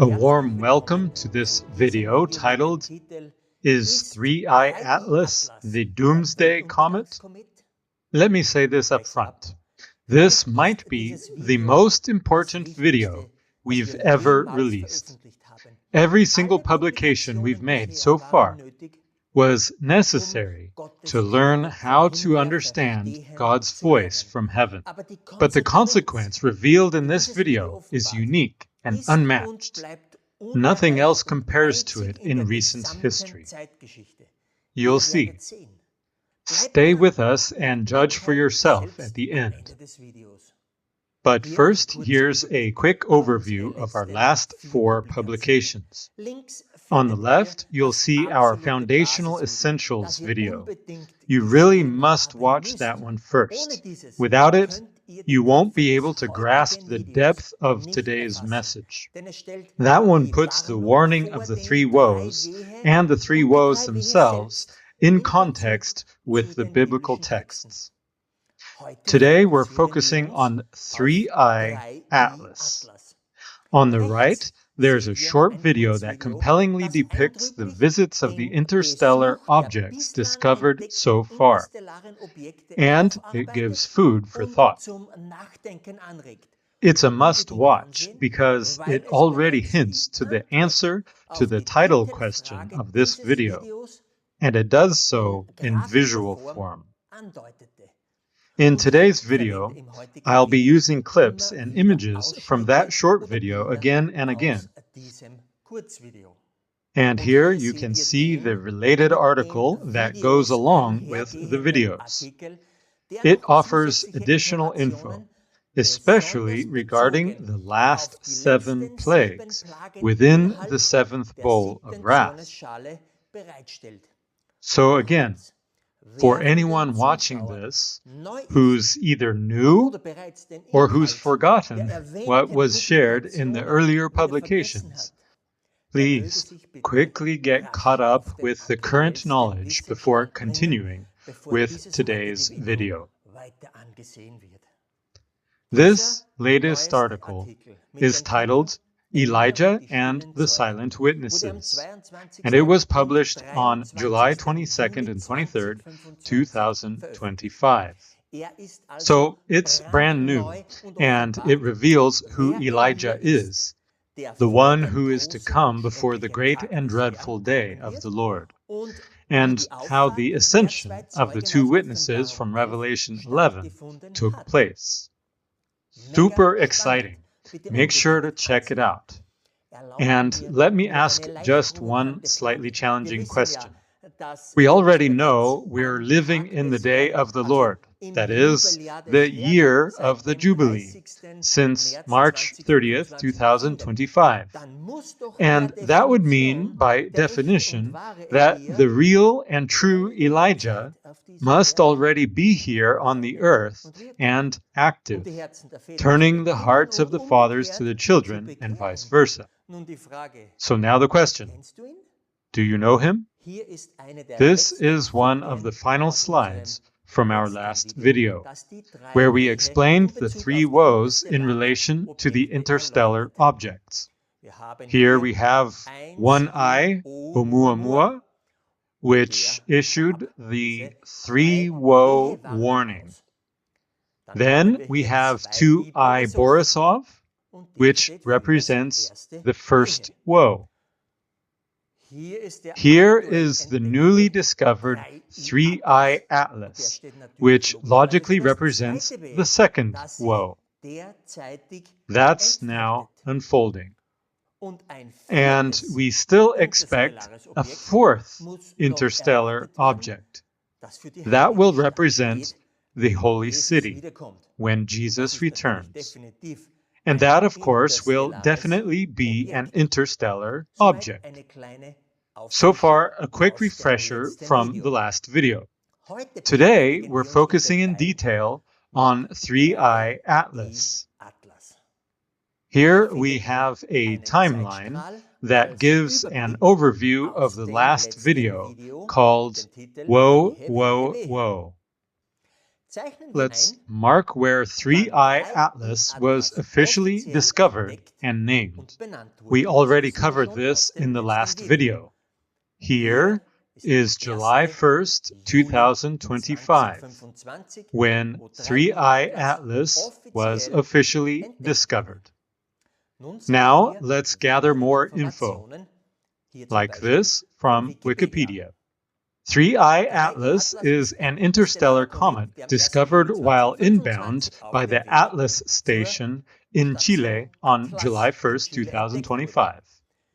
A warm welcome to this video titled, Is 3-Eye Atlas the Doomsday Comet? Let me say this up front. This might be the most important video we've ever released. Every single publication we've made so far was necessary to learn how to understand God's voice from heaven. But the consequence revealed in this video is unique and unmatched. Nothing else compares to it in recent history. You'll see. Stay with us and judge for yourself at the end. But first, here's a quick overview of our last 4 publications. On the left, you'll see our Foundational Essentials video. You really must watch that one first. Without it, you won't be able to grasp the depth of today's message. That one puts the warning of the 3 woes and the 3 woes themselves in context with the biblical texts. Today, we're focusing on 3-Eye Atlas. On the right, there's a short video that compellingly depicts the visits of the interstellar objects discovered so far, and it gives food for thought. It's a must-watch because it already hints to the answer to the title question of this video, and it does so in visual form. In today's video, I'll be using clips and images from that short video again and again. And here you can see the related article that goes along with the videos. It offers additional info, especially regarding the last 7 plagues within the 7th bowl of wrath. So again, for anyone watching this who's either new or who's forgotten what was shared in the earlier publications, please quickly get caught up with the current knowledge before continuing with today's video. This latest article is titled Elijah and the Silent Witnesses, and it was published on July 22nd and 23rd, 2025. So it's brand new, and it reveals who Elijah is, the one who is to come before the great and dreadful day of the Lord, and how the ascension of the 2 witnesses from Revelation 11 took place. Super exciting. Make sure to check it out. And let me ask just one slightly challenging question. We already know we're living in the day of the Lord, that is, the year of the Jubilee, since March 30th, 2025. And that would mean, by definition, that the real and true Elijah must already be here on the earth and active, turning the hearts of the fathers to the children and vice versa. So now the question, do you know him? This is one of the final slides from our last video, where we explained the 3 woes in relation to the interstellar objects. Here we have 1-Eye, Oumuamua, which issued the 3-woe warning. Then we have 2-Eye Borisov, which represents the first woe. Here is the newly discovered 3-Eye Atlas, which logically represents the second woe. That's now unfolding. And we still expect a 4th interstellar object. That will represent the Holy City when Jesus returns. And that, of course, will definitely be an interstellar object. So far, a quick refresher from the last video. Today, we're focusing in detail on 3-Eye Atlas. Here we have a timeline that gives an overview of the last video called Woe, Woe, Woe. Let's mark where 3i Atlas was officially discovered and named. We already covered this in the last video. Here is July 1st, 2025, when 3i Atlas was officially discovered. Now let's gather more info, like this from Wikipedia. 3i Atlas is an interstellar comet discovered while inbound by the Atlas station in Chile on July 1st, 2025.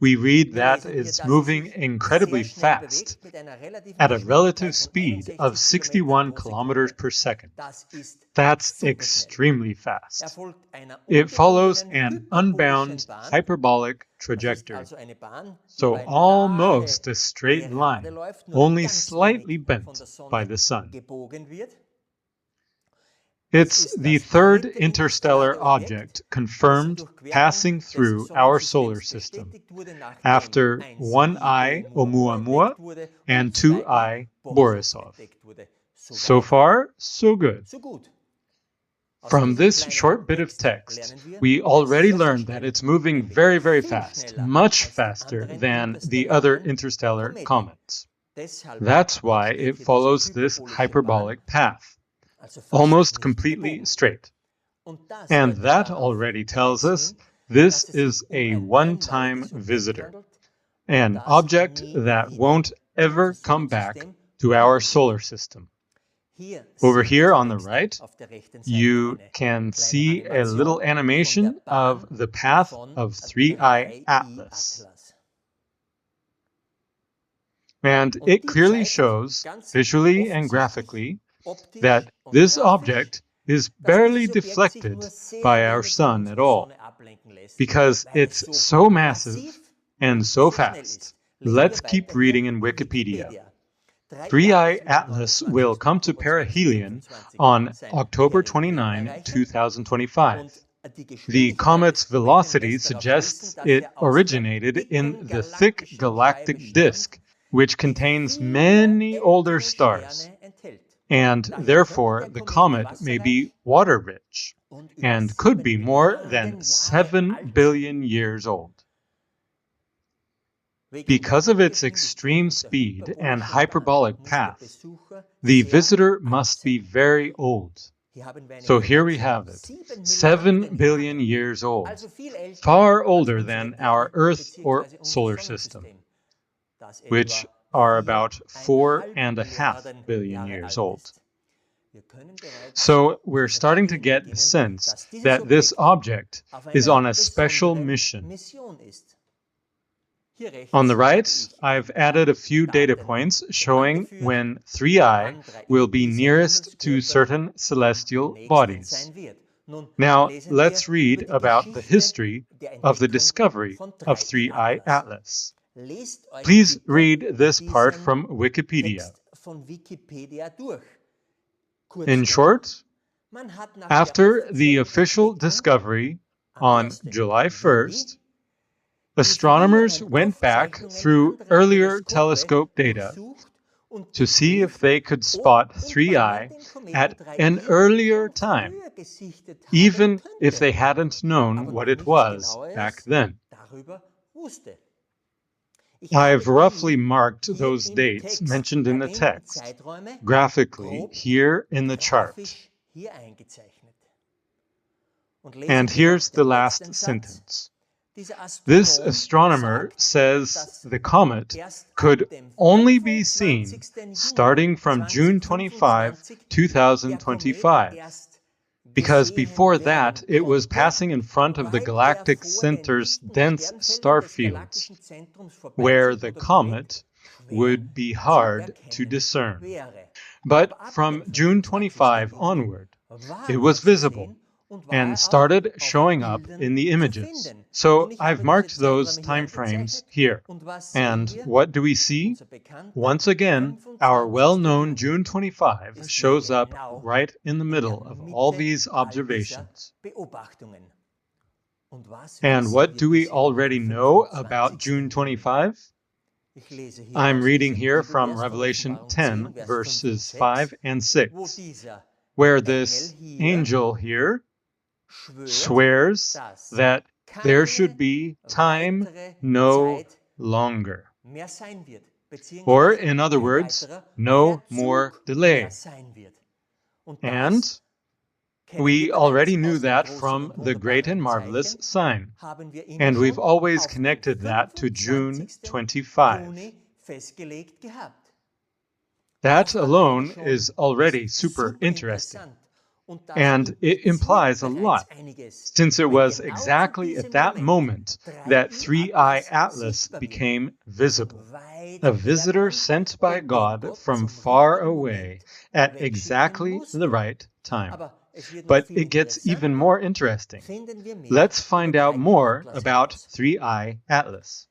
We read that it's moving incredibly fast, at a relative speed of 61 kilometers per second. That's extremely fast. It follows an unbound hyperbolic trajectory, so almost a straight line, only slightly bent by the sun. It's the third interstellar object confirmed passing through our solar system, after 1i Oumuamua and 2i Borisov. So far, so good. From this short bit of text, we already learned that it's moving very, very fast, much faster than the other interstellar comets. That's why it follows this hyperbolic path, almost completely straight. And that already tells us this is a one-time visitor, an object that won't ever come back to our solar system. Over here on the right, you can see a little animation of the path of 3i Atlas. And it clearly shows, visually and graphically, that this object is barely deflected by our sun at all, because it's so massive and so fast. Let's keep reading in Wikipedia. 3i Atlas will come to perihelion on October 29, 2025. The comet's velocity suggests it originated in the thick galactic disk, which contains many older stars. And therefore, the comet may be water-rich and could be more than 7 billion years old. Because of its extreme speed and hyperbolic path, the visitor must be very old. So here we have it, 7 billion years old, far older than our Earth or solar system, which are about 4.5 billion years old. So we're starting to get the sense that this object is on a special mission. On the right, I've added a few data points showing when 3i will be nearest to certain celestial bodies. Now, let's read about the history of the discovery of 3i Atlas. Please read this part from Wikipedia. In short, after the official discovery on July 1st, astronomers went back through earlier telescope data to see if they could spot 3i at an earlier time, even if they hadn't known what it was back then. I've roughly marked those dates mentioned in the text, graphically here in the chart. And here's the last sentence. This astronomer says the comet could only be seen starting from June 25, 2025, because before that it was passing in front of the galactic center's dense star fields, where the comet would be hard to discern. But from June 25 onward, it was visible and started showing up in the images. So I've marked those time frames here. And what do we see? Once again, our well-known June 25 shows up right in the middle of all these observations. And what do we already know about June 25? I'm reading here from Revelation 10, verses 5 and 6. where this angel here swears that there should be time no longer. Or, in other words, no more delay. And we already knew that from the great and marvelous sign. And we've always connected that to June 25. That alone is already super interesting. And it implies a lot, since it was exactly at that moment that 3i Atlas became visible. A visitor sent by God from far away at exactly the right time. But it gets even more interesting. Let's find out more about 3i Atlas.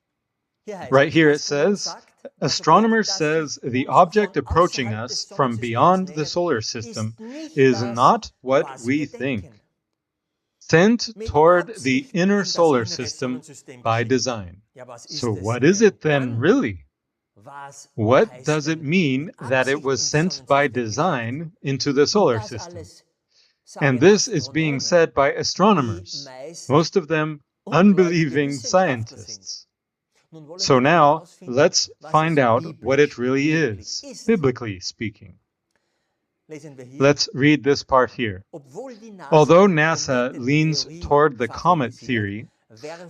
Right here it says, astronomer says the object approaching us from beyond the solar system is not what we think. Sent toward the inner solar system by design. So what is it then really? What does it mean that it was sent by design into the solar system? And this is being said by astronomers, most of them unbelieving scientists. So now, let's find out what it really is, biblically speaking. Let's read this part here. Although NASA leans toward the comet theory,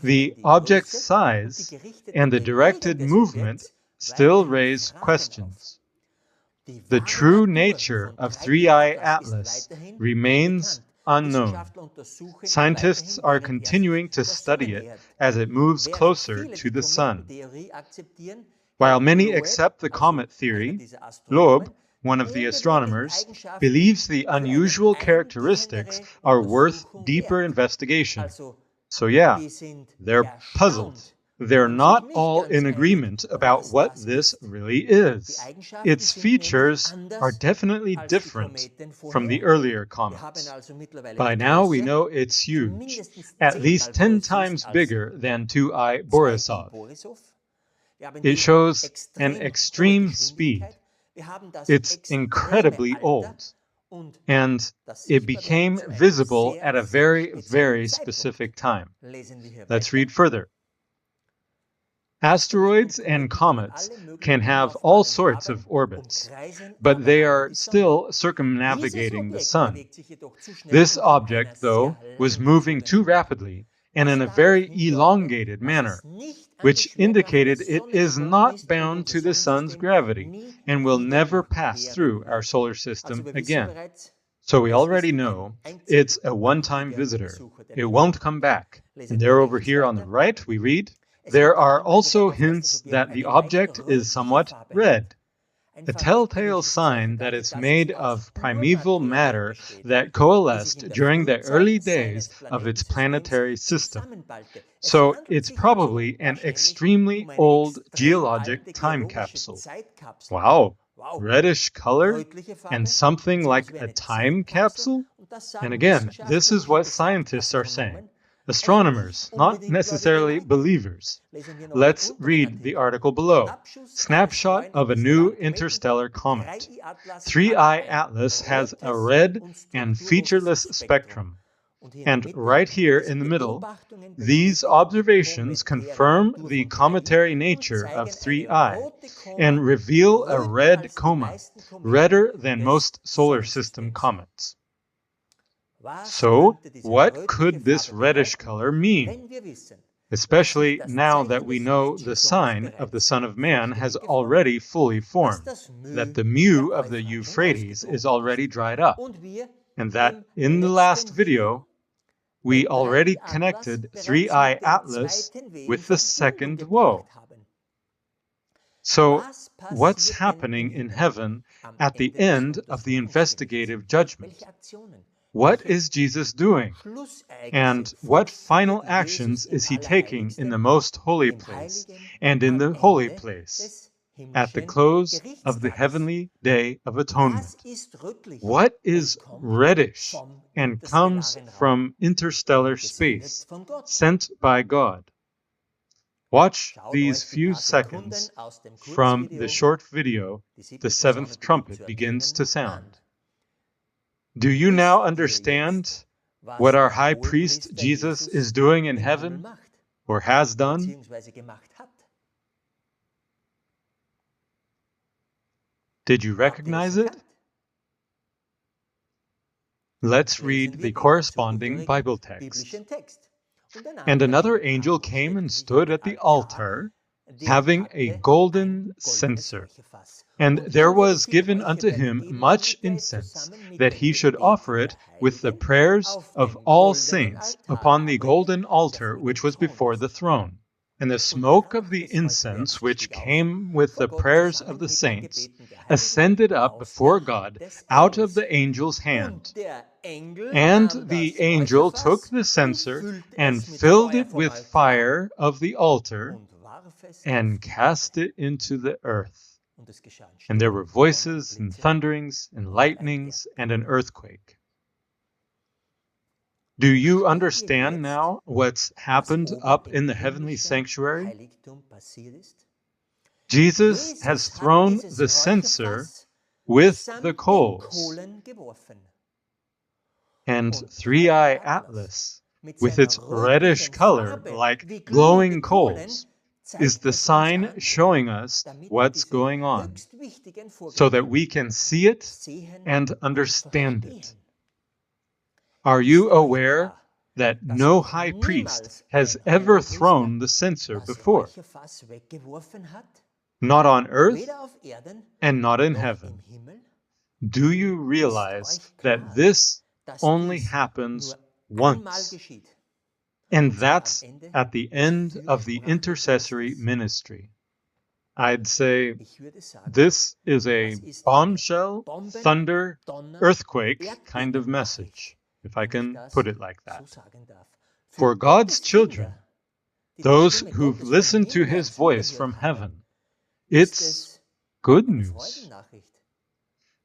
the object's size and the directed movement still raise questions. The true nature of 3i Atlas remains unknown. Scientists are continuing to study it as it moves closer to the sun. While many accept the comet theory, Loeb, one of the astronomers, believes the unusual characteristics are worth deeper investigation. So yeah, they're puzzled. They're not all in agreement about what this really is. Its features are definitely different from the earlier comets. By now we know it's huge, at least 10 times bigger than 2i Borisov. It shows an extreme speed. It's incredibly old, and it became visible at a very, very specific time. Let's read further. Asteroids and comets can have all sorts of orbits, but they are still circumnavigating the sun. This object, though, was moving too rapidly and in a very elongated manner, which indicated it is not bound to the sun's gravity and will never pass through our solar system again. So we already know it's a one-time visitor. It won't come back. And there over here on the right, we read, there are also hints that the object is somewhat red, a telltale sign that it's made of primeval matter that coalesced during the early days of its planetary system. So it's probably an extremely old geologic time capsule. Wow, reddish color and something like a time capsule? And again, this is what scientists are saying. Astronomers, not necessarily believers. Let's read the article below. Snapshot of a new interstellar comet. 3i Atlas has a red and featureless spectrum. And right here in the middle, these observations confirm the cometary nature of 3i and reveal a red coma, redder than most solar system comets. So, what could this reddish color mean? Especially now that we know the sign of the Son of Man has already fully formed, that the mu of the Euphrates is already dried up, and that in the last video, we already connected 3i Atlas with the second woe. So, what's happening in heaven at the end of the investigative judgment? What is Jesus doing? And what final actions is he taking in the most holy place and in the holy place at the close of the heavenly day of atonement? What is reddish and comes from interstellar space, sent by God? Watch these few seconds from the short video, The Seventh Trumpet Begins to Sound. Do you now understand what our high priest Jesus is doing in heaven or has done? Did you recognize it? Let's read the corresponding Bible text. And another angel came and stood at the altar, having a golden censer. And there was given unto him much incense, that he should offer it with the prayers of all saints upon the golden altar which was before the throne. And the smoke of the incense, which came with the prayers of the saints, ascended up before God out of the angel's hand. And the angel took the censer and filled it with fire of the altar and cast it into the earth. And there were voices and thunderings and lightnings and an earthquake. Do you understand now what's happened up in the heavenly sanctuary? Jesus has thrown the censer with the coals. And three-eye Atlas, with its reddish color like glowing coals, is the sign showing us what's going on, so that we can see it and understand it. Are you aware that no high priest has ever thrown the censer before? Not on earth and not in heaven. Do you realize that this only happens once? And that's at the end of the intercessory ministry. I'd say this is a bombshell, thunder, earthquake kind of message, if I can put it like that. For God's children, those who've listened to his voice from heaven, it's good news.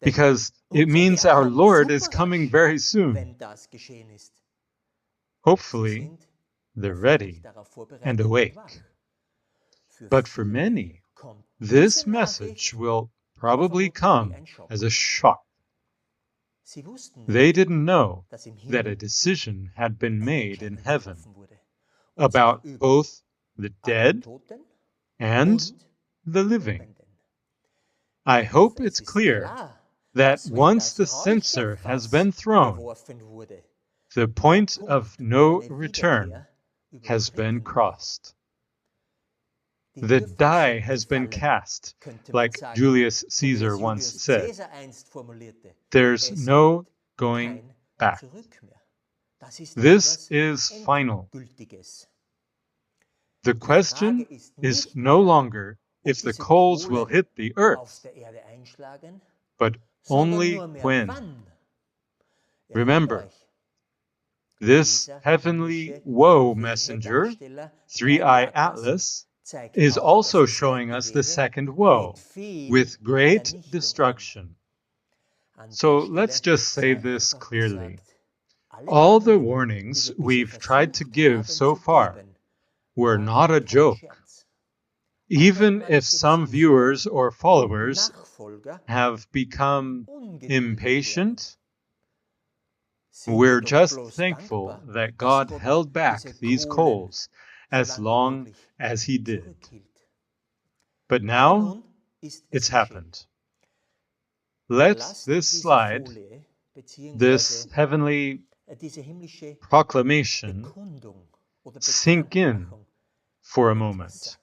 Because it means our Lord is coming very soon. Hopefully, they're ready and awake. But for many, this message will probably come as a shock. They didn't know that a decision had been made in heaven about both the dead and the living. I hope it's clear that once the censer has been thrown, the point of no return has been crossed. The die has been cast, like Julius Caesar once said. There's no going back. This is final. The question is no longer if the coals will hit the earth, but only when. Remember, this heavenly woe messenger, three-eye Atlas, is also showing us the second woe, with great destruction. So let's just say this clearly. All the warnings we've tried to give so far were not a joke. Even if some viewers or followers have become impatient, we're just thankful that God held back these coals as long as he did. But now it's happened. Let this slide, this heavenly proclamation, sink in for a moment.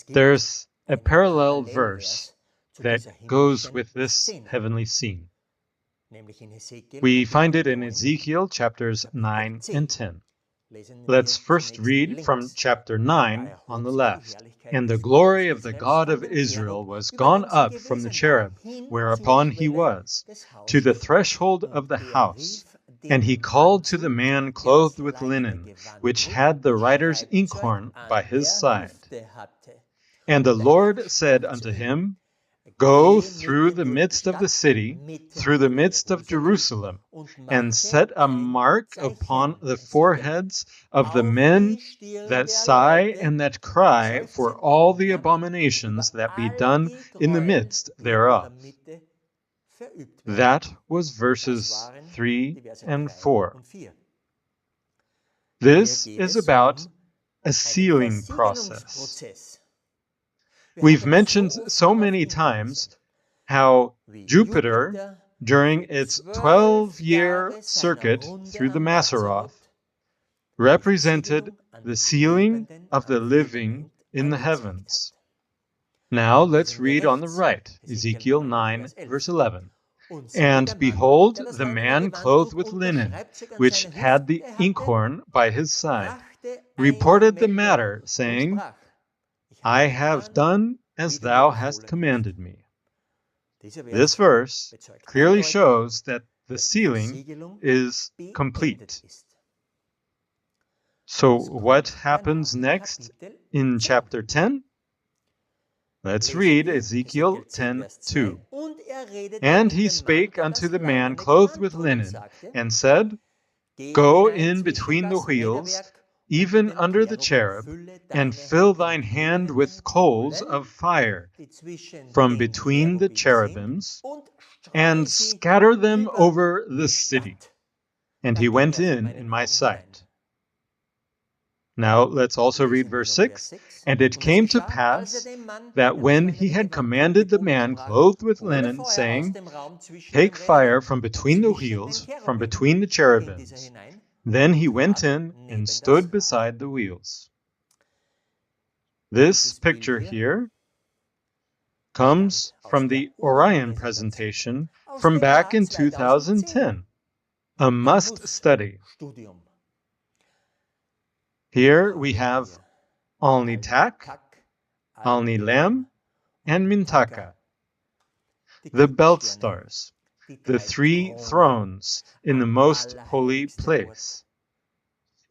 There's a parallel verse that goes with this heavenly scene. We find it in Ezekiel chapters 9 and 10. Let's first read from chapter 9 on the left. And the glory of the God of Israel was gone up from the cherub, whereupon he was, to the threshold of the house. And he called to the man clothed with linen, which had the writer's inkhorn by his side. And the Lord said unto him, Go through the midst of the city, through the midst of Jerusalem, and set a mark upon the foreheads of the men that sigh and that cry for all the abominations that be done in the midst thereof. That was verses 3 and 4. This is about a sealing process. We've mentioned so many times how Jupiter, during its 12-year circuit through the Mazzaroth, represented the sealing of the living in the heavens. Now let's read on the right, Ezekiel 9, verse 11. And behold, the man clothed with linen, which had the inkhorn by his side, reported the matter, saying, I have done as thou hast commanded me. This verse clearly shows that the sealing is complete. So what happens next in chapter 10? Let's read Ezekiel 10:2. And he spake unto the man clothed with linen, and said, Go in between the wheels, even under the cherub, and fill thine hand with coals of fire from between the cherubims, and scatter them over the city. And he went in my sight. Now let's also read verse 6. And it came to pass that when he had commanded the man clothed with linen, saying, Take fire from between the wheels, from between the cherubims, then he went in and stood beside the wheels. This picture here comes from the Orion presentation from back in 2010, a must study. Here we have Alni Tak, Alni Lam, and Mintaka, the belt stars, the three thrones in the most holy place.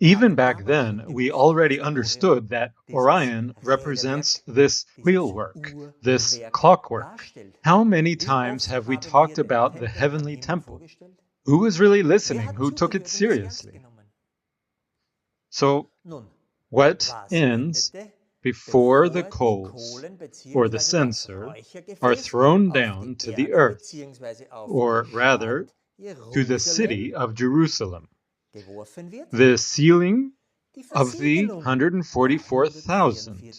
Even back then, we already understood that Orion represents this wheelwork, this clockwork. How many times have we talked about the heavenly temple? Who was really listening? Who took it seriously? So, what ends before the coals or the censer are thrown down to the earth, or rather, to the city of Jerusalem? The sealing of the 144,000.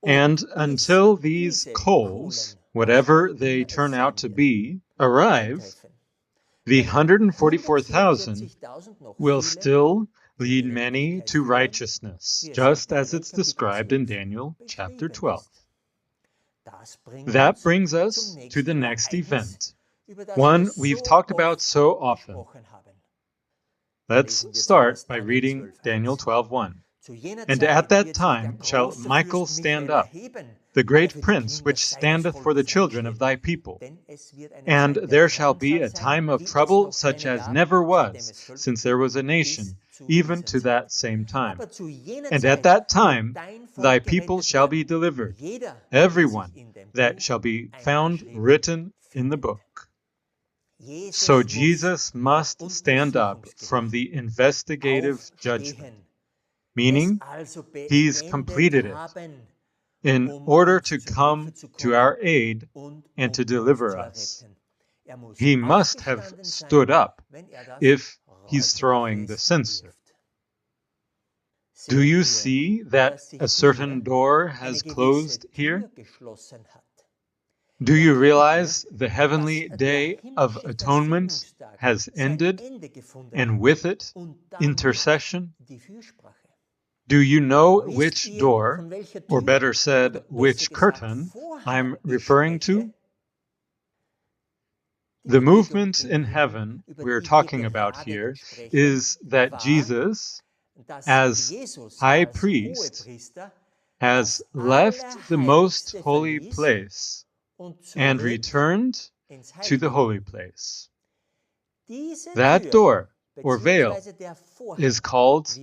And until these coals, whatever they turn out to be, arrive, the 144,000 will still lead many to righteousness, just as it's described in Daniel chapter 12. That brings us to the next event, one we've talked about so often. Let's start by reading Daniel 12:1. And at that time shall Michael stand up, the great prince which standeth for the children of thy people. And there shall be a time of trouble such as never was, since there was a nation, even to that same time. And at that time thy people shall be delivered, everyone that shall be found written in the book. So Jesus must stand up from the investigative judgment, meaning he's completed it, in order to come to our aid and to deliver us. He must have stood up if he's throwing the censer. Do you see that a certain door has closed here? Do you realize the heavenly day of atonement has ended, and with it, intercession? Do you know which door, or better said, which curtain, I'm referring to? The movement in heaven we're talking about here is that Jesus, as high priest, has left the most holy place and returned to the holy place. That door, or veil, is called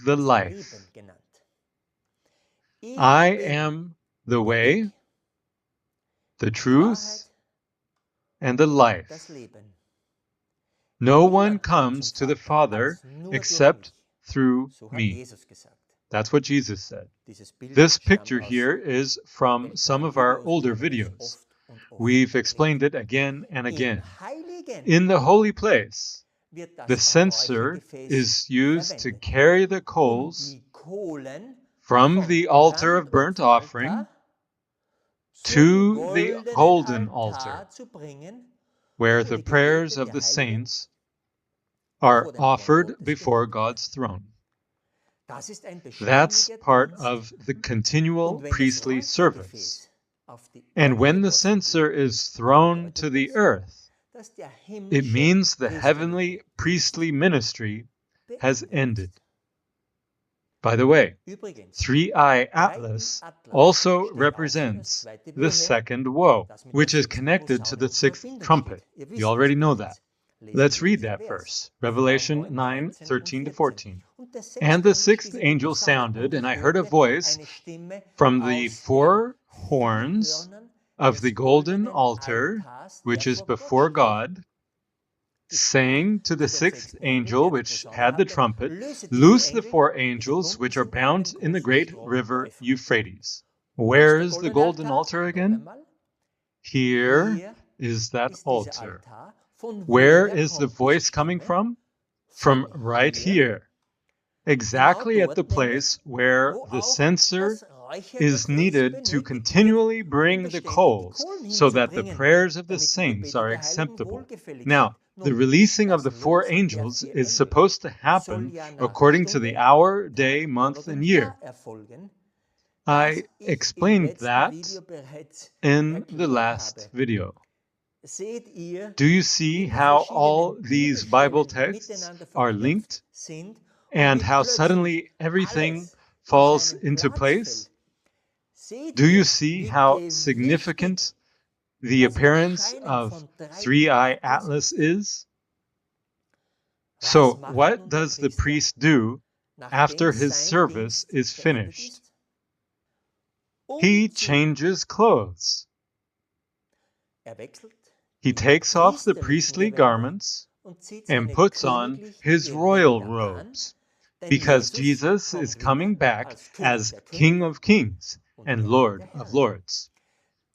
the life. I am the way, the truth, and the life. No one comes to the Father except through me. That's what Jesus said. This picture here is from some of our older videos. We've explained it again and again. In the holy place, the censer is used to carry the coals from the altar of burnt offering to the golden altar, where the prayers of the saints are offered before God's throne. That's part of the continual priestly service. And when the censer is thrown to the earth, it means the heavenly priestly ministry has ended. By the way, 3i Atlas also represents the second woe, which is connected to the sixth trumpet. You already know that. Let's read that verse, Revelation 9:13-14. And the sixth angel sounded, and I heard a voice from the four horns of the golden altar, which is before God, saying to the sixth angel which had the trumpet, loose the four angels which are bound in the great river Euphrates. Where is the golden altar again? Here is that altar. Where is the voice coming from? From right here. Exactly at the place where the censer is needed to continually bring the coals so that the prayers of the saints are acceptable. Now, the releasing of the four angels is supposed to happen according to the hour, day, month, and year. I explained that in the last video. Do you see how all these Bible texts are linked and how suddenly everything falls into place? Do you see how significant the appearance of 3i Atlas is? So, what does the priest do after his service is finished? He changes clothes. He takes off the priestly garments and puts on his royal robes, because Jesus is coming back as King of Kings and Lord of Lords.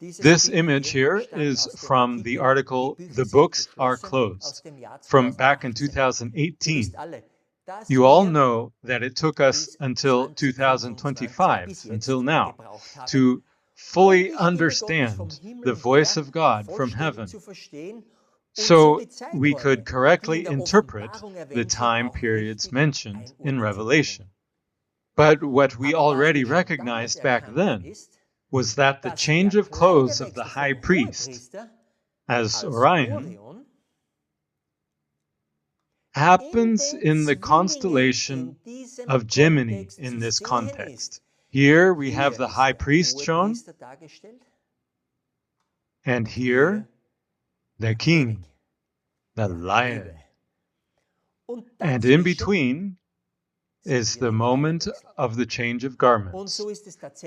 This image here is from the article, The Books Are Closed, from back in 2018. You all know that it took us until 2025, until now, to fully understand the voice of God from heaven, so we could correctly interpret the time periods mentioned in Revelation. But what we already recognized back then was that the change of clothes of the high priest, as Orion, happens in the constellation of Gemini in this context. Here we have the high priest shown, and here the king, the lion. And in between is the moment of the change of garments.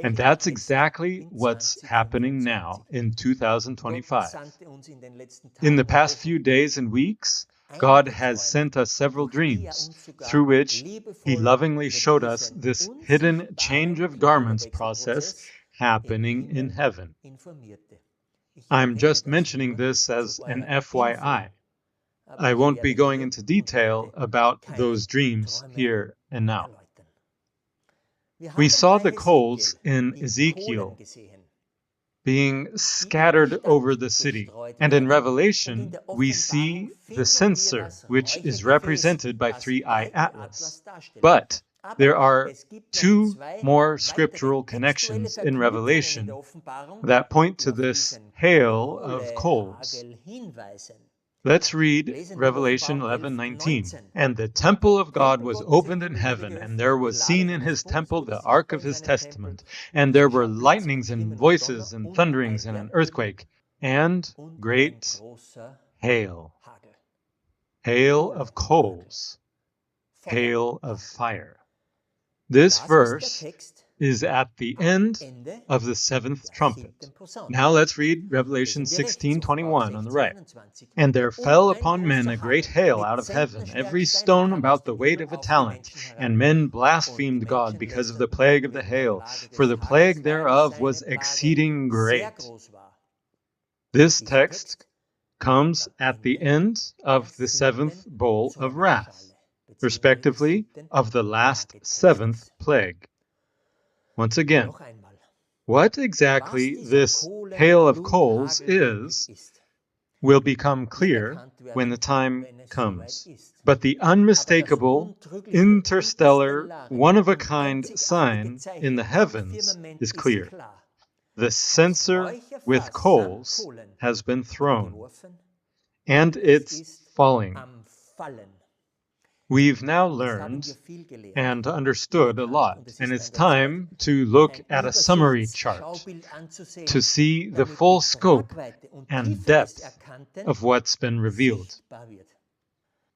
And that's exactly what's happening now in 2025. In the past few days and weeks, God has sent us several dreams through which He lovingly showed us this hidden change of garments process happening in heaven. I'm just mentioning this as an FYI. I won't be going into detail about those dreams here and now. We saw the coals in Ezekiel being scattered over the city. And in Revelation, we see the censer, which is represented by 3i Atlas. But there are two more scriptural connections in Revelation that point to this hail of coals. Let's read Revelation 11:19. And the temple of God was opened in heaven, and there was seen in his temple the ark of his testament. And there were lightnings and voices and thunderings and an earthquake and great hail. Hail of coals. Hail of fire. This verse is at the end of the seventh trumpet. Now let's read Revelation 16:21 on the right. And there fell upon men a great hail out of heaven, every stone about the weight of a talent. And men blasphemed God because of the plague of the hail, for the plague thereof was exceeding great. This text comes at the end of the seventh bowl of wrath, respectively of the last seventh plague. Once again, what exactly this hail of coals is will become clear when the time comes. But the unmistakable, interstellar, one-of-a-kind sign in the heavens is clear. The censer with coals has been thrown, and it's falling. We've now learned and understood a lot, and it's time to look at a summary chart to see the full scope and depth of what's been revealed.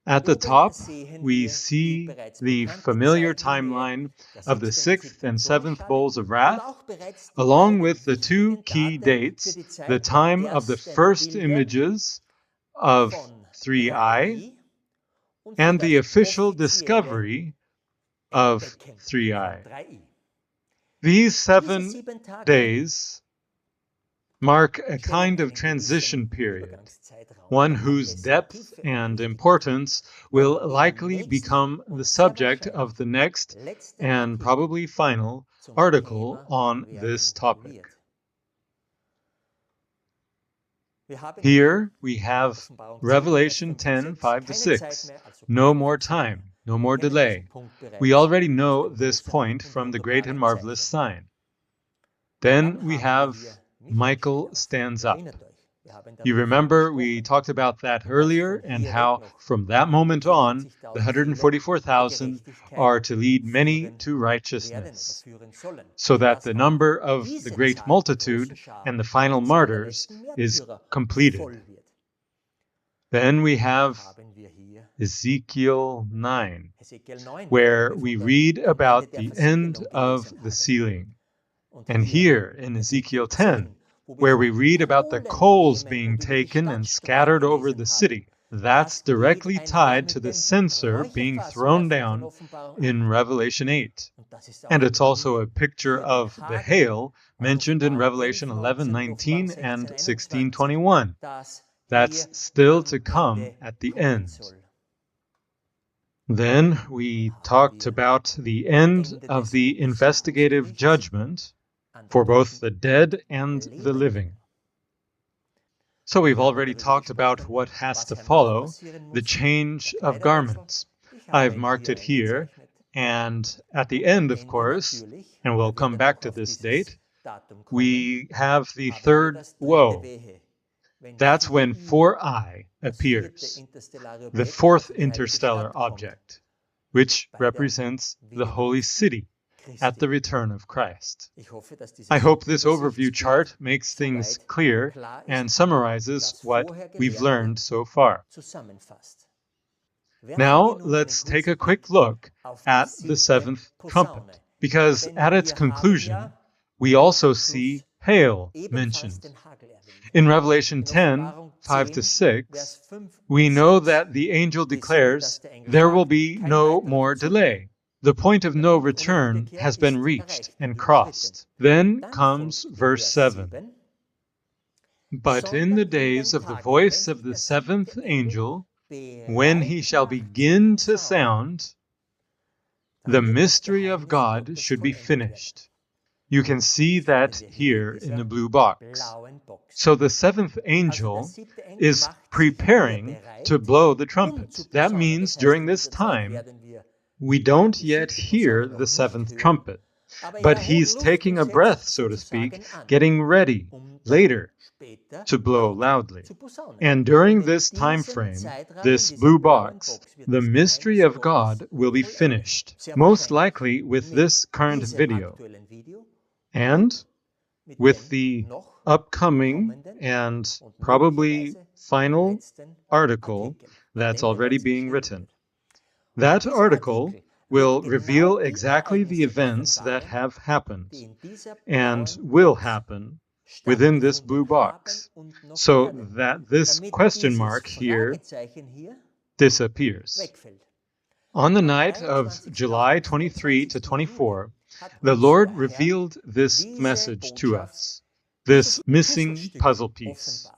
At the top, we see the familiar timeline of the sixth and seventh bowls of wrath, along with the two key dates, the time of the first images of 3i, and the official discovery of 3i. These 7 days mark a kind of transition period, one whose depth and importance will likely become the subject of the next and probably final article on this topic. Here we have Revelation 10:5-6. No more time, no more delay. We already know this point from the great and marvelous sign. Then we have Michael stands up. You remember we talked about that earlier and how from that moment on, the 144,000 are to lead many to righteousness, so that the number of the great multitude and the final martyrs is completed. Then we have Ezekiel 9, where we read about the end of the sealing. And here in Ezekiel 10, where we read about the coals being taken and scattered over the city. That's directly tied to the censer being thrown down in Revelation 8. And it's also a picture of the hail mentioned in Revelation 11:19 and 16:21. That's still to come at the end. Then we talked about the end of the investigative judgment for both the dead and the living. So we've already talked about what has to follow, the change of garments. I've marked it here, and at the end, of course, and we'll come back to this date, we have the third woe. That's when 4i appears, the fourth interstellar object, which represents the holy city at the return of Christ. I hope this overview chart makes things clear and summarizes what we've learned so far. Now, let's take a quick look at the seventh trumpet, because at its conclusion, we also see hail mentioned. In Revelation 10:5-6, we know that the angel declares there will be no more delay. The point of no return has been reached and crossed. Then comes verse 7. But in the days of the voice of the seventh angel, when he shall begin to sound, the mystery of God should be finished. You can see that here in the blue box. So the seventh angel is preparing to blow the trumpet. That means during this time, we don't yet hear the seventh trumpet, but he's taking a breath, so to speak, getting ready later to blow loudly. And during this time frame, this blue box, the mystery of God will be finished, most likely with this current video, and with the upcoming and probably final article that's already being written. That article will reveal exactly the events that have happened and will happen within this blue box, so that this question mark here disappears. On the night of July 23 to 24, the Lord revealed this message to us, this missing puzzle piece.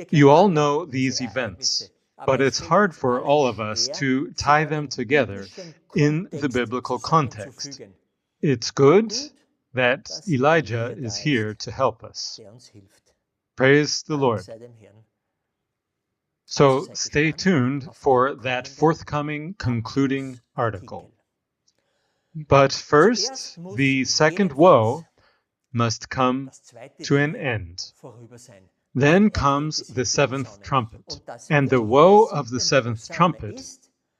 You all know these events, but it's hard for all of us to tie them together in the biblical context. It's good that Elijah is here to help us. Praise the Lord. So stay tuned for that forthcoming concluding article. But first, the second woe must come to an end. Then comes the seventh trumpet, and the woe of the seventh trumpet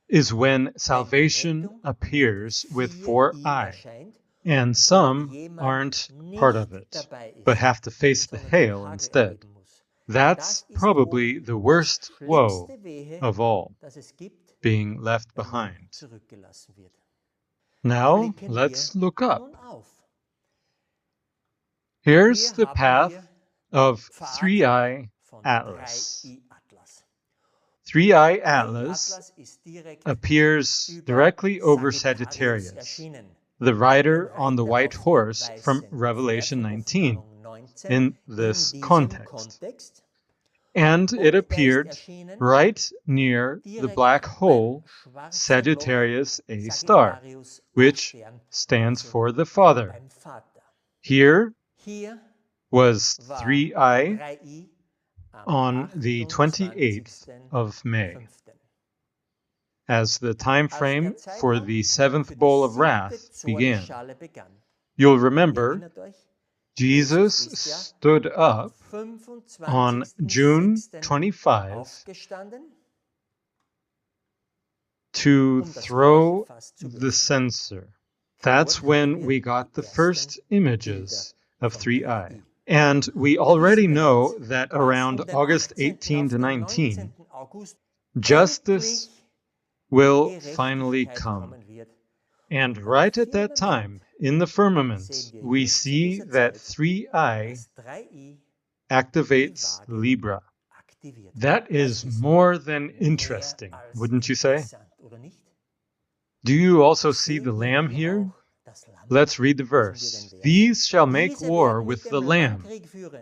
is when salvation appears with 4 eyes, and some aren't part of it, but have to face the hail instead. That's probably the worst woe of all, being left behind. Now, let's look up. Here's the path of 3-eye Atlas. 3-eye Atlas appears directly over Sagittarius, the rider on the white horse from Revelation 19, in this context. And it appeared right near the black hole Sagittarius A star, which stands for the Father. Here was 3-eye on the 28th of May, as the time frame for the seventh bowl of wrath began. You'll remember Jesus stood up on June 25 to throw the censer. That's when we got the first images of 3-eye. And we already know that around August 18 to 19, justice will finally come. And right at that time, in the firmament, we see that 3-eye activates Libra. That is more than interesting, wouldn't you say? Do you also see the Lamb here? Let's read the verse. These shall make war with the Lamb,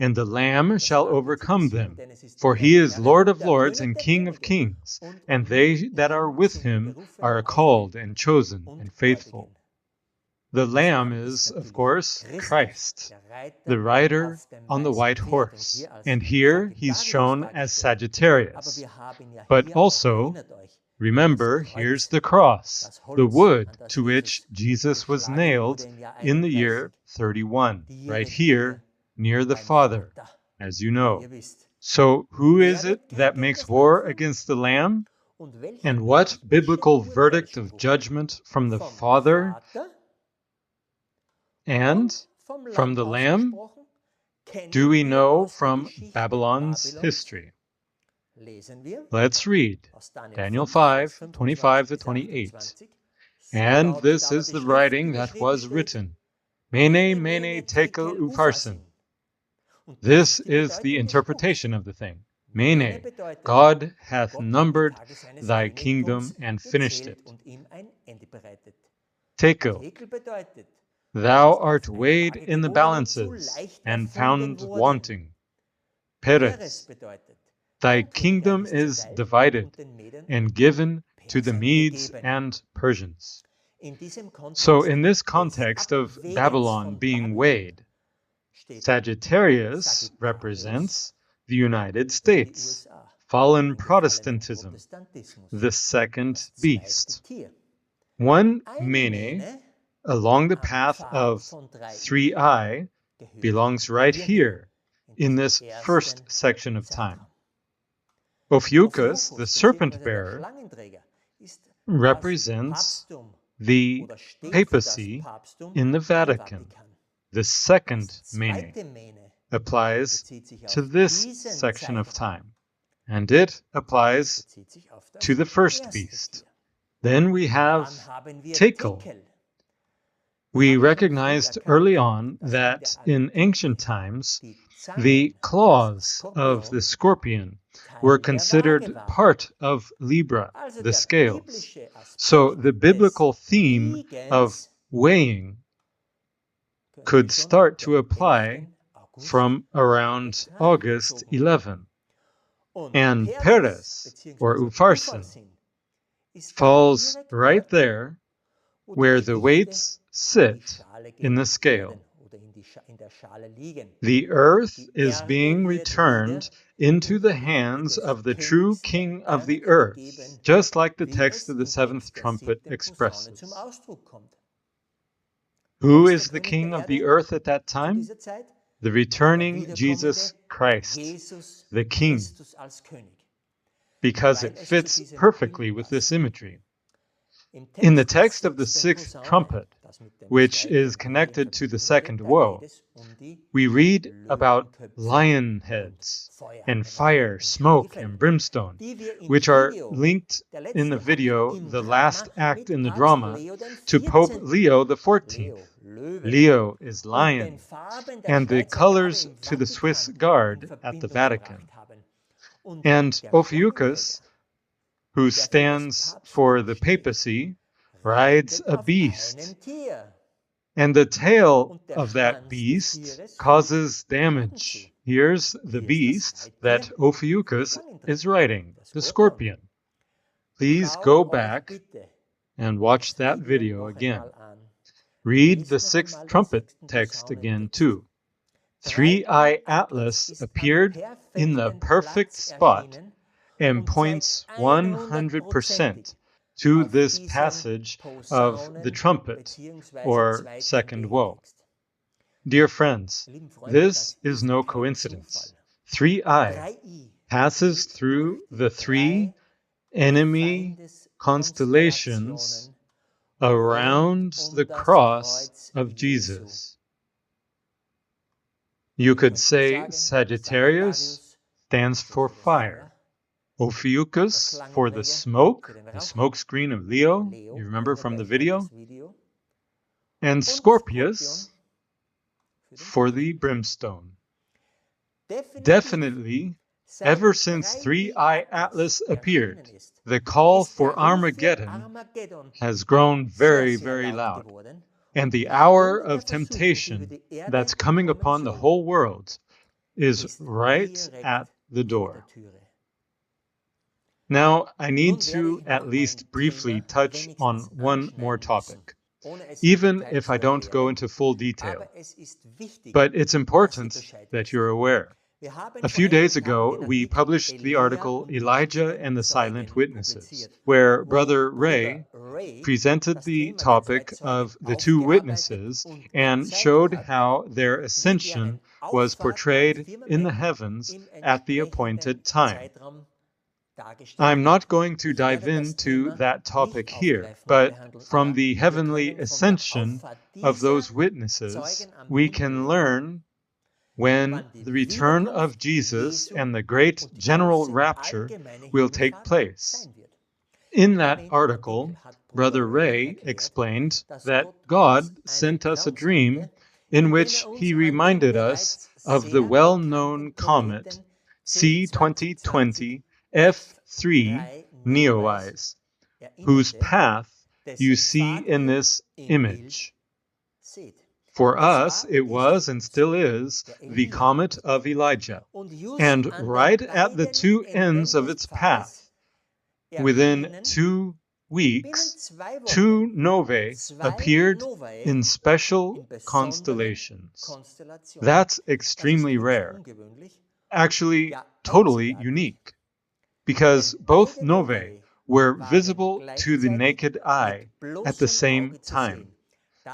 and the Lamb shall overcome them. For he is Lord of lords and King of kings, and they that are with him are called and chosen and faithful. The Lamb is, of course, Christ, the rider on the white horse. And here he's shown as Sagittarius. But also, remember, here's the cross, the wood to which Jesus was nailed in the year 31, right here near the Father, as you know. So who is it that makes war against the Lamb? And what biblical verdict of judgment from the Father and from the Lamb do we know from Babylon's history? Let's read Daniel 5, 25 to 28. And this is the writing that was written. Mene, mene, tekel, upharsin. This is the interpretation of the thing. Mene, God hath numbered thy kingdom and finished it. Tekel, thou art weighed in the balances and found wanting. Peres, thy kingdom is divided and given to the Medes and Persians. So in this context of Babylon being weighed, Sagittarius represents the United States, fallen Protestantism, the second beast. One mene along the path of 3-eye belongs right here in this first section of time. Ophiuchus, the serpent bearer, represents the papacy in the Vatican. The second mene applies to this section of time, and it applies to the first beast, Then we have tekel. We recognized early on that in ancient times, the claws of the scorpion were considered part of Libra, the scales. So the biblical theme of weighing could start to apply from around August 11. And Peres, or Upharsin, falls right there where the weights sit in the scale. The earth is being returned into the hands of the true king of the earth, just like the text of the seventh trumpet expresses. Who is the king of the earth at that time? The returning Jesus Christ, the king, because it fits perfectly with this imagery. In the text of the sixth trumpet, which is connected to the second woe, we read about lion heads and fire, smoke, and brimstone, which are linked in the video, the last act in the drama, to Pope Leo XIV. Leo is lion, and the colors to the Swiss Guard at the Vatican. And Ophiuchus, who stands for the papacy, rides a beast. And the tail of that beast causes damage. Here's the beast that Ophiuchus is riding, the scorpion. Please go back and watch that video again. Read the sixth trumpet text again too. Three-Eye Atlas appeared in the perfect spot and points 100% to this passage of the trumpet, or second woe. Dear friends, this is no coincidence. 3i passes through the three enemy constellations around the cross of Jesus. You could say Sagittarius stands for fire. Ophiuchus for the smoke screen of Leo, you remember from the video? And Scorpius for the brimstone. Definitely, ever since 3i Atlas appeared, the call for Armageddon has grown very, very loud. And the hour of temptation that's coming upon the whole world is right at the door. Now, I need to at least briefly touch on one more topic, even if I don't go into full detail. But it's important that you're aware. A few days ago, we published the article Elijah and the Silent Witnesses, where Brother Ray presented the topic of the two witnesses and showed how their ascension was portrayed in the heavens at the appointed time. I'm not going to dive into that topic here, but from the heavenly ascension of those witnesses, we can learn when the return of Jesus and the great general rapture will take place. In that article, Brother Ray explained that God sent us a dream in which he reminded us of the well-known comet C-2020 F3 Neowise, whose path you see in this image. For us, it was and still is the comet of Elijah. And right at the two ends of its path, within 2 weeks, 2 novae appeared in special constellations. That's extremely rare. Actually, totally unique. Because both novae were visible to the naked eye at the same time.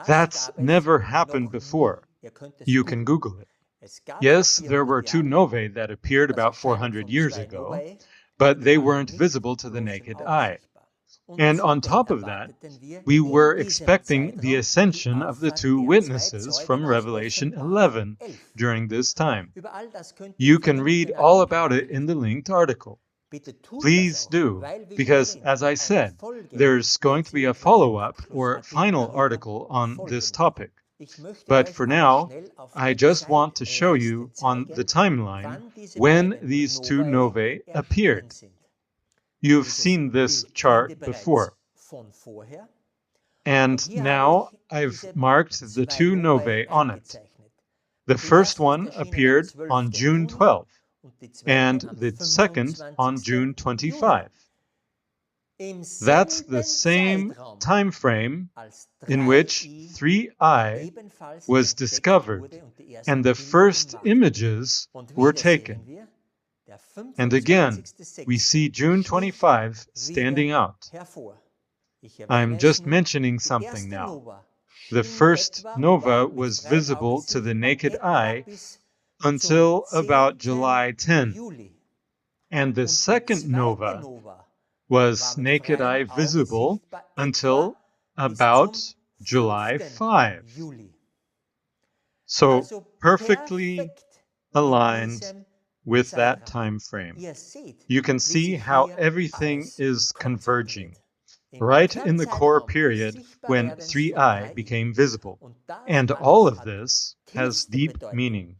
That's never happened before. You can Google it. Yes, there were 2 novae that appeared about 400 years ago, but they weren't visible to the naked eye. And on top of that, we were expecting the ascension of the 2 witnesses from Revelation 11 during this time. You can read all about it in the linked article. Please do, because as I said, there's going to be a follow-up or final article on this topic. But for now, I just want to show you on the timeline when these two novae appeared. You've seen this chart before. And now I've marked the two novae on it. The first one appeared on June 12, and the second on June 25. That's the same time frame in which 3I was discovered and the first images were taken. And again, we see June 25 standing out. I'm just mentioning something now. The first nova was visible to the naked eye until about July 10, and the second nova was naked eye visible until about July 5. So perfectly aligned with that time frame. You can see how everything is converging right in the core period when 3I became visible. And all of this has deep meaning,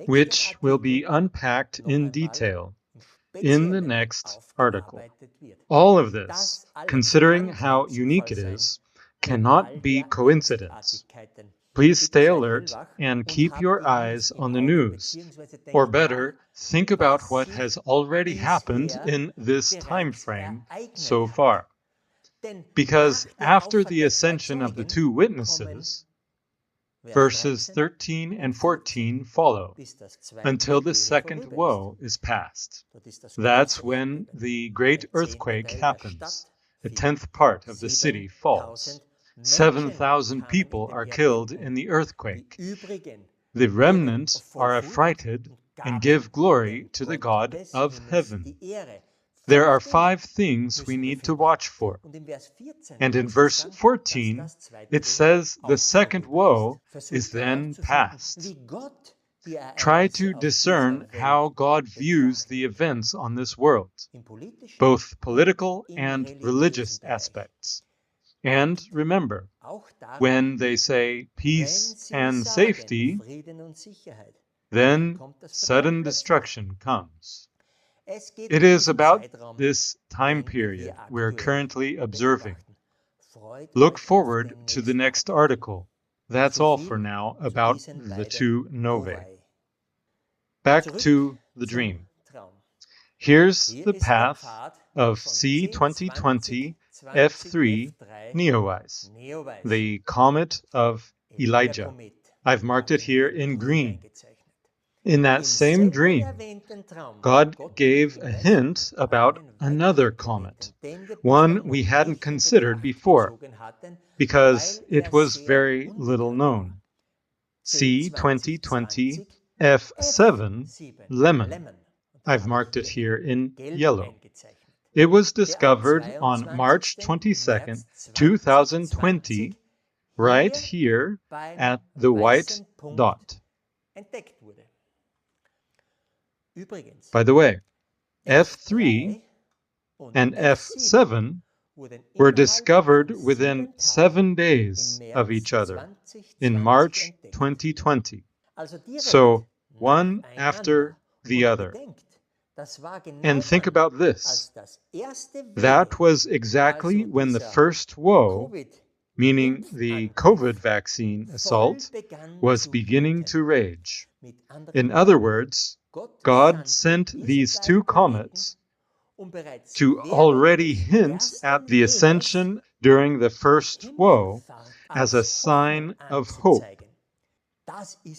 which will be unpacked in detail in the next article. All of this, considering how unique it is, cannot be coincidence. Please stay alert and keep your eyes on the news. Or better, think about what has already happened in this time frame so far. Because after the ascension of the two witnesses, verses 13 and 14 follow until the second woe is past. That's when the great earthquake happens. A tenth part of the city falls. 7,000 people are killed in the earthquake. The remnant are affrighted and give glory to the God of heaven. There are 5 things we need to watch for. And in verse 14, it says the second woe is then past. Try to discern how God views the events on this world, both political and religious aspects. And remember, when they say peace and safety, then sudden destruction comes. It is about this time period we're currently observing. Look forward to the next article. That's all for now about the two novae. Back to the dream. Here's the path of C2020 F3 Neowise, the comet of Elijah. I've marked it here in green. In that same dream, God gave a hint about another comet, one we hadn't considered before, because it was very little known. C2020 F7 Lemon. I've marked it here in yellow. It was discovered on March 22nd, 2020, right here at the white dot. By the way, F3 and F7 were discovered within 7 days of each other in March 2020. So, one after the other. And think about this. That was exactly when the first woe, meaning the COVID vaccine assault, was beginning to rage. In other words, God sent these two comets to already hint at the ascension during the first woe as a sign of hope.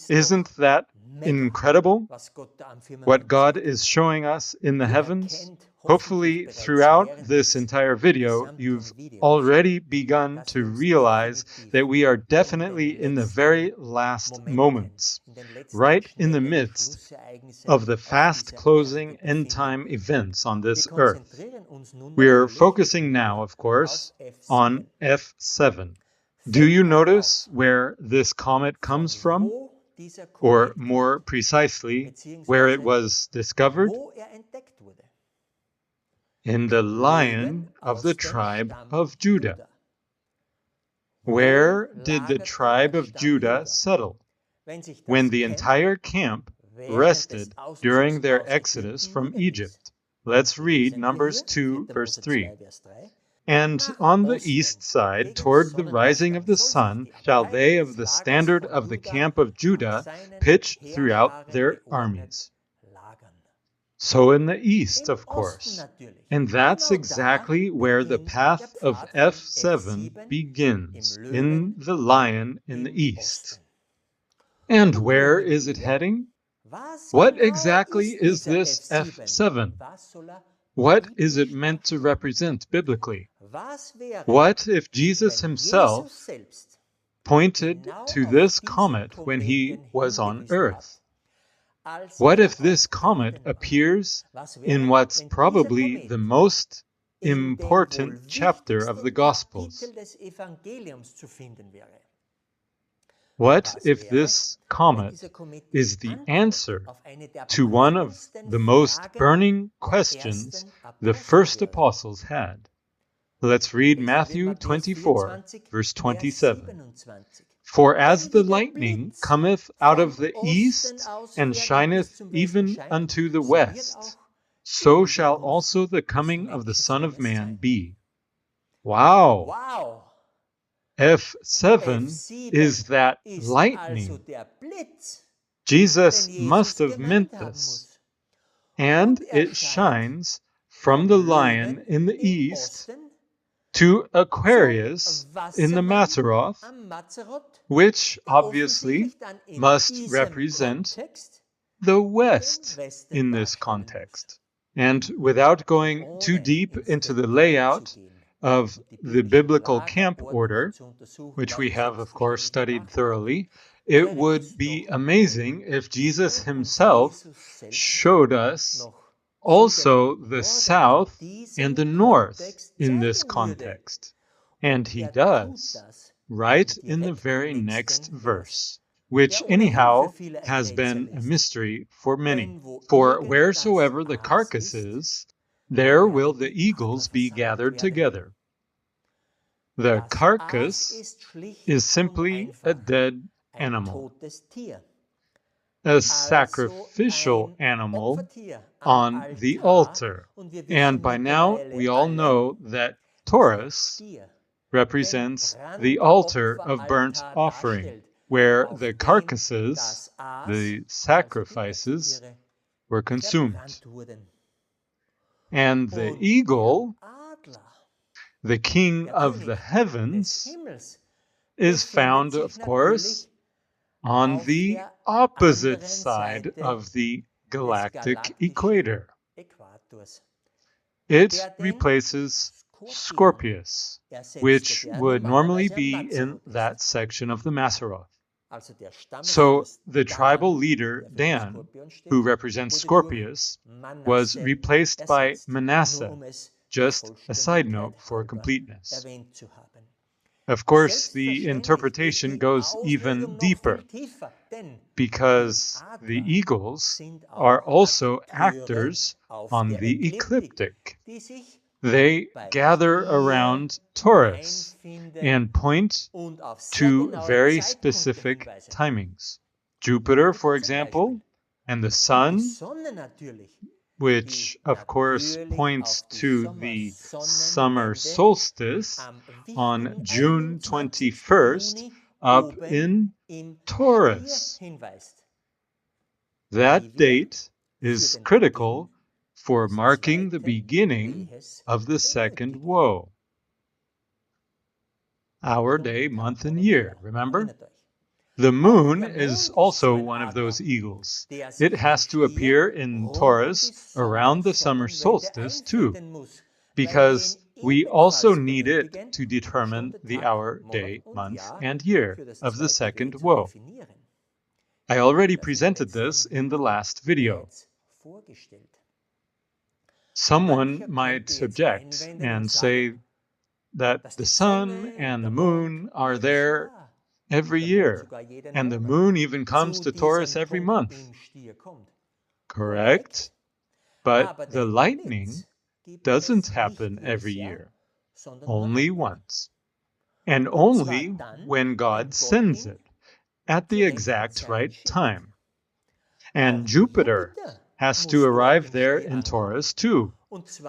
Isn't that incredible, what God is showing us in the heavens? Hopefully, throughout this entire video, you've already begun to realize that we are definitely in the very last moments, right in the midst of the fast-closing end-time events on this earth. We're focusing now, of course, on F7. Do you notice where this comet comes from? Or more precisely, where it was discovered? in the Lion of the tribe of Judah. Where did the tribe of Judah settle when the entire camp rested during their exodus from Egypt? Let's read Numbers 2, verse 3. And on the east side, toward the rising of the sun, shall they of the standard of the camp of Judah pitch throughout their armies. So in the east, of course. And that's exactly where the path of F7 begins, in the Lion in the east. And where is it heading? What exactly is this F7? What is it meant to represent biblically? What if Jesus himself pointed to this comet when he was on earth? What if this comet appears in what's probably the most important chapter of the Gospels? What if this comet is the answer to one of the most burning questions the first apostles had? Let's read Matthew 24, verse 27. For as the lightning cometh out of the east, and shineth even unto the west, so shall also the coming of the Son of Man be. Wow! F7 is that lightning. Jesus must have meant this. And it shines from the Lion in the east to Aquarius in the Mazzaroth, which obviously must represent the West in this context. And without going too deep into the layout of the biblical camp order, which we have, of course, studied thoroughly, it would be amazing if Jesus himself showed us also the south and the north in this context. And he does, right in the very next verse, which anyhow has been a mystery for many. For wheresoever the carcass is, there will the eagles be gathered together. The carcass is simply a dead animal, a sacrificial animal on the altar. And by now, we all know that Taurus represents the altar of burnt offering, where the carcasses, the sacrifices, were consumed. And the eagle, the king of the heavens, is found, of course, on the opposite side of the galactic equator. It replaces Scorpius, which would normally be in that section of the Mazzaroth. So the tribal leader, Dan, who represents Scorpius, was replaced by Manasseh. Just a side note for completeness. Of course, the interpretation goes even deeper, because the eagles are also actors on the ecliptic. They gather around Taurus and point to very specific timings. Jupiter, for example, and the sun, which of course points to the summer solstice on June 21st up in Taurus. That date is critical for marking the beginning of the second woe. Our day, month, and year, remember? The moon is also one of those eagles. It has to appear in Taurus around the summer solstice too, because we also need it to determine the hour, day, month, and year of the second woe. I already presented this in the last video. Someone might object and say that the sun and the moon are there every year, and the moon even comes to Taurus every month. Correct? But the lightning doesn't happen every year, only once, and only when God sends it at the exact right time. And Jupiter has to arrive there in Taurus too,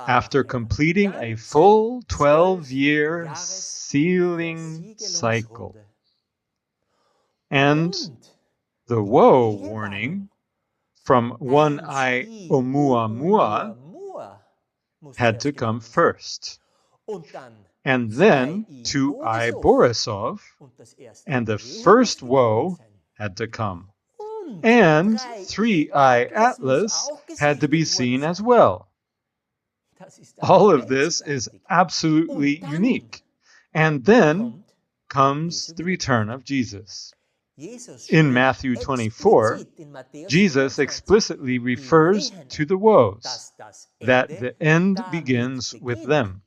after completing a full 12-year sealing cycle. And the woe warning from one-eye Oumuamua had to come first. And then two-eye Borisov and the first woe had to come. And three-eye Atlas had to be seen as well. All of this is absolutely unique. And then comes the return of Jesus. In Matthew 24, Jesus explicitly refers to the woes, that the end begins with them.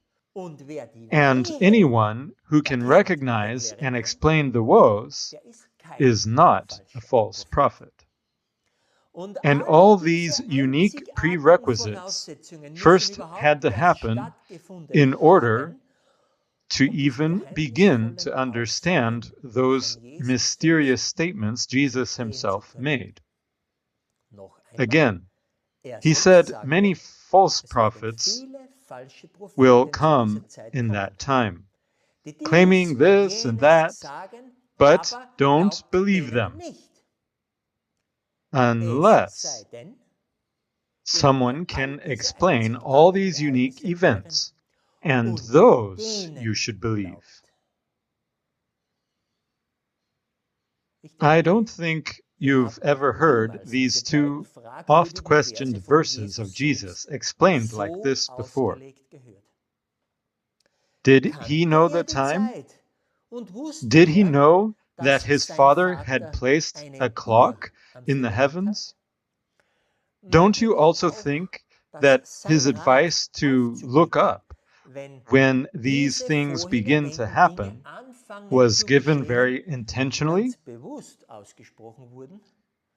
And anyone who can recognize and explain the woes is not a false prophet. And all these unique prerequisites first had to happen in order to even begin to understand those mysterious statements Jesus himself made. Again, he said many false prophets will come in that time, claiming this and that, but don't believe them, unless someone can explain all these unique events, and those you should believe. I don't think you've ever heard these two oft-questioned verses of Jesus explained like this before. Did he know the time? Did he know that his Father had placed a clock in the heavens? Don't you also think that his advice to look up when these things begin to happen was given very intentionally?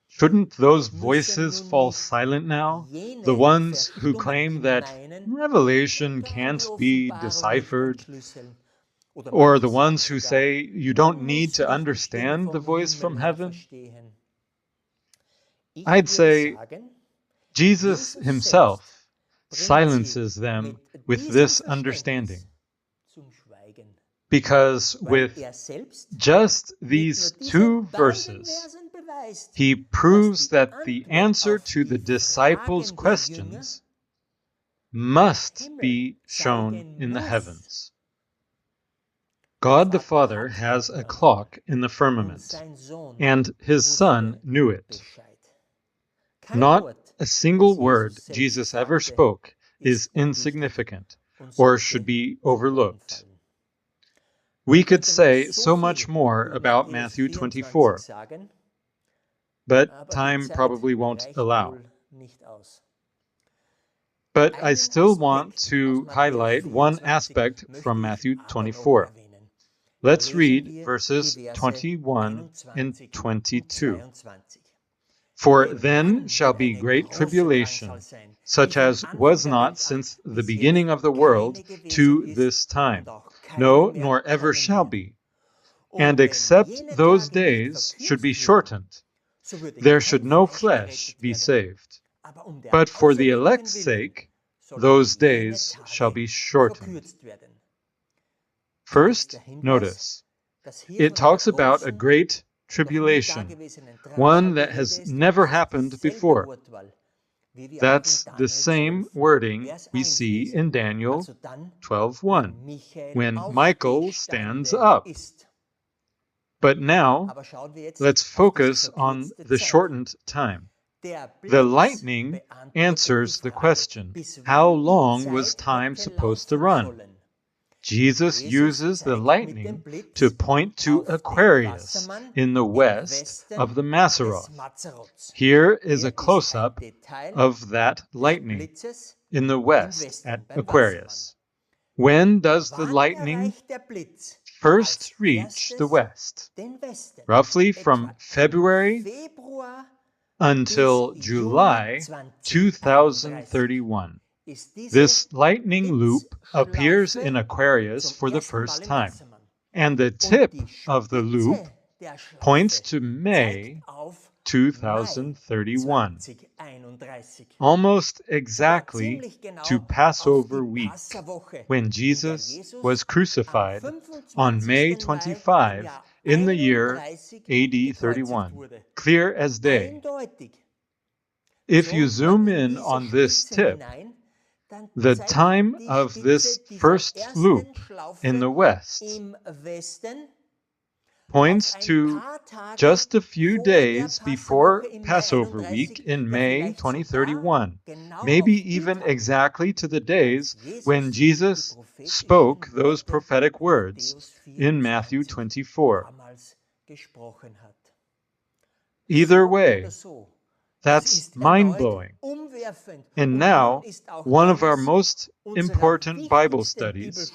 Shouldn't those voices fall silent now? The ones who claim that Revelation can't be deciphered? Or the ones who say you don't need to understand the voice from heaven? I'd say Jesus himself silences them with this understanding. Because with just these two verses, he proves that the answer to the disciples' questions must be shown in the heavens. God the Father has a clock in the firmament, and his Son knew it. Not a single word Jesus ever spoke is insignificant or should be overlooked. We could say so much more about Matthew 24, but time probably won't allow. But I still want to highlight one aspect from Matthew 24. Let's read verses 21 and 22. For then shall be great tribulation, such as was not since the beginning of the world to this time, no, nor ever shall be. And except those days should be shortened, there should no flesh be saved. But for the elect's sake, those days shall be shortened. First, notice, it talks about a great tribulation, one that has never happened before. That's the same wording we see in Daniel 12:1, when Michael stands up. But now, let's focus on the shortened time. The lightning answers the question, how long was time supposed to run? Jesus uses the lightning to point to Aquarius in the west of the Mazzaroth. Here is a close-up of that lightning in the west at Aquarius. When does the lightning first reach the west? Roughly from February until July 2031. This lightning loop appears in Aquarius for the first time, and the tip of the loop points to May 2031, almost exactly to Passover week, when Jesus was crucified on May 25 in the year AD 31, clear as day. If you zoom in on this tip, the time of this first loop in the west points to just a few days before Passover week in May 2031, maybe even exactly to the days when Jesus spoke those prophetic words in Matthew 24. Either way, that's mind-blowing. And now, one of our most important Bible studies,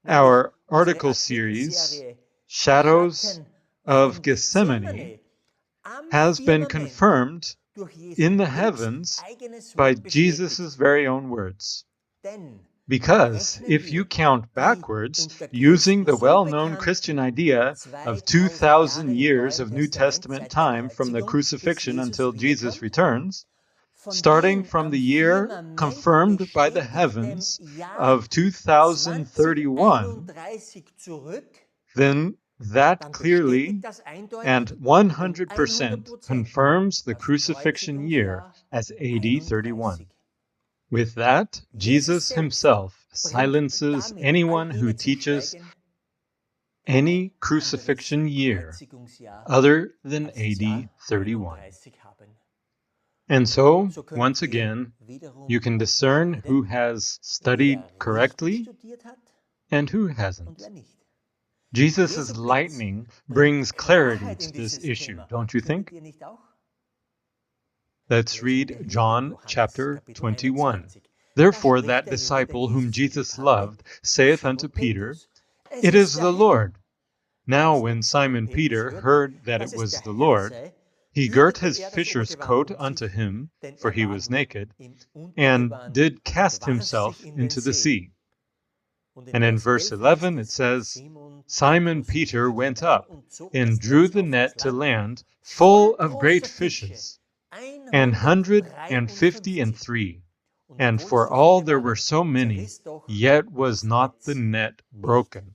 our article series, Shadows of Gethsemane, has been confirmed in the heavens by Jesus' very own words. Because if you count backwards, using the well-known Christian idea of 2,000 years of New Testament time from the crucifixion until Jesus returns, starting from the year confirmed by the heavens of 2031, then that clearly and 100% confirms the crucifixion year as AD 31. With that, Jesus himself silences anyone who teaches any crucifixion year other than AD 31. And so, once again, you can discern who has studied correctly and who hasn't. Jesus' lightning brings clarity to this issue, don't you think? Let's read John chapter 21. Therefore that disciple whom Jesus loved saith unto Peter, It is the Lord. Now when Simon Peter heard that it was the Lord, he girt his fisher's coat unto him, for he was naked, and did cast himself into the sea. And in verse 11 it says, Simon Peter went up and drew the net to land full of great fishes, 153. And for all there were so many, yet was not the net broken.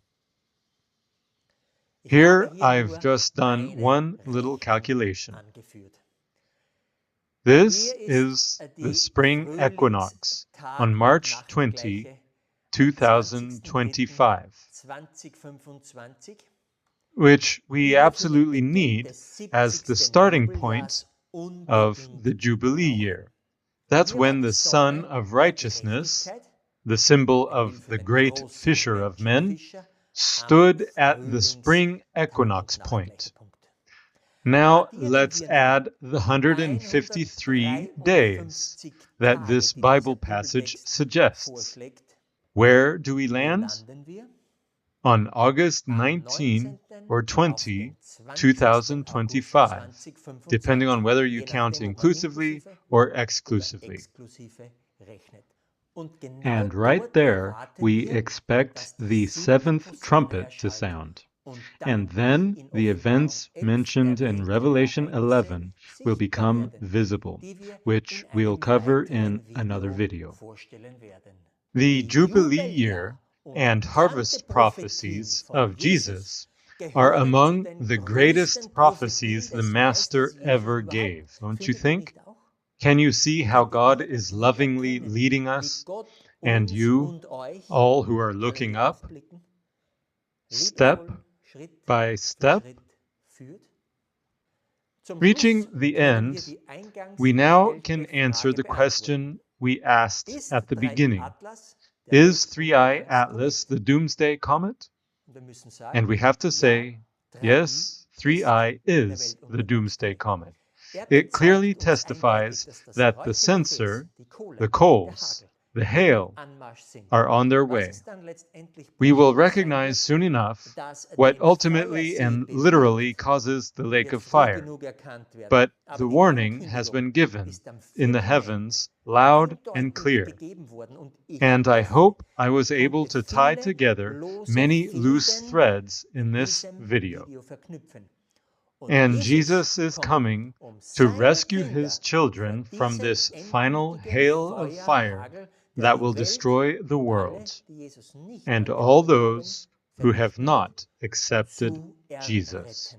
Here I've just done one little calculation. This is the spring equinox on March 20, 2025, which we absolutely need as the starting point of the Jubilee year. That's when the Sun of Righteousness, the symbol of the great fisher of men, stood at the spring equinox point. Now let's add the 153 days that this Bible passage suggests. Where do we land? On August 19 or 20, 2025, depending on whether you count inclusively or exclusively. And right there, we expect the seventh trumpet to sound. And then the events mentioned in Revelation 11 will become visible, which we'll cover in another video. The Jubilee year and harvest prophecies of Jesus are among the greatest prophecies the Master ever gave, don't you think? Can you see how God is lovingly leading us, and you, all who are looking up, step by step? Reaching the end, we now can answer the question we asked at the beginning. Is 3i Atlas the doomsday comet? And we have to say, yes, 3i is the doomsday comet. It clearly testifies that the censer, the coals, the hail, are on their way. We will recognize soon enough what ultimately and literally causes the lake of fire. But the warning has been given in the heavens loud and clear. And I hope I was able to tie together many loose threads in this video. And Jesus is coming to rescue his children from this final hail of fire that will destroy the world, and all those who have not accepted Jesus.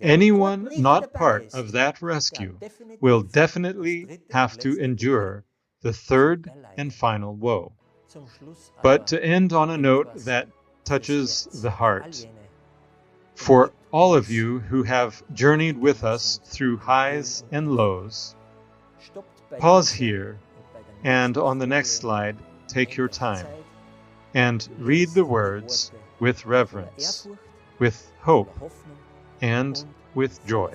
Anyone not part of that rescue will definitely have to endure the third and final woe. But to end on a note that touches the heart, for all of you who have journeyed with us through highs and lows, pause here and on the next slide, take your time and read the words with reverence, with hope, and with joy.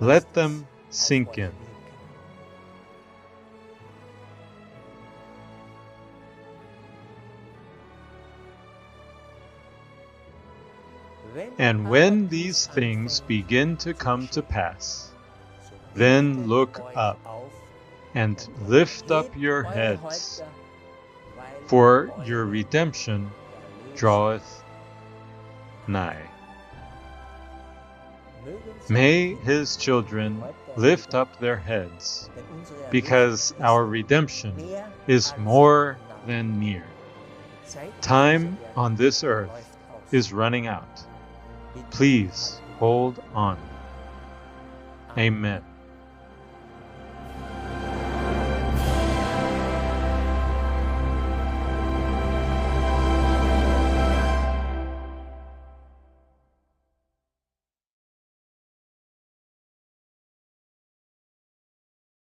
Let them sink in. And when these things begin to come to pass, then look up and lift up your heads, for your redemption draweth nigh. May his children lift up their heads, because our redemption is more than near. Time on this earth is running out. Please hold on. Amen.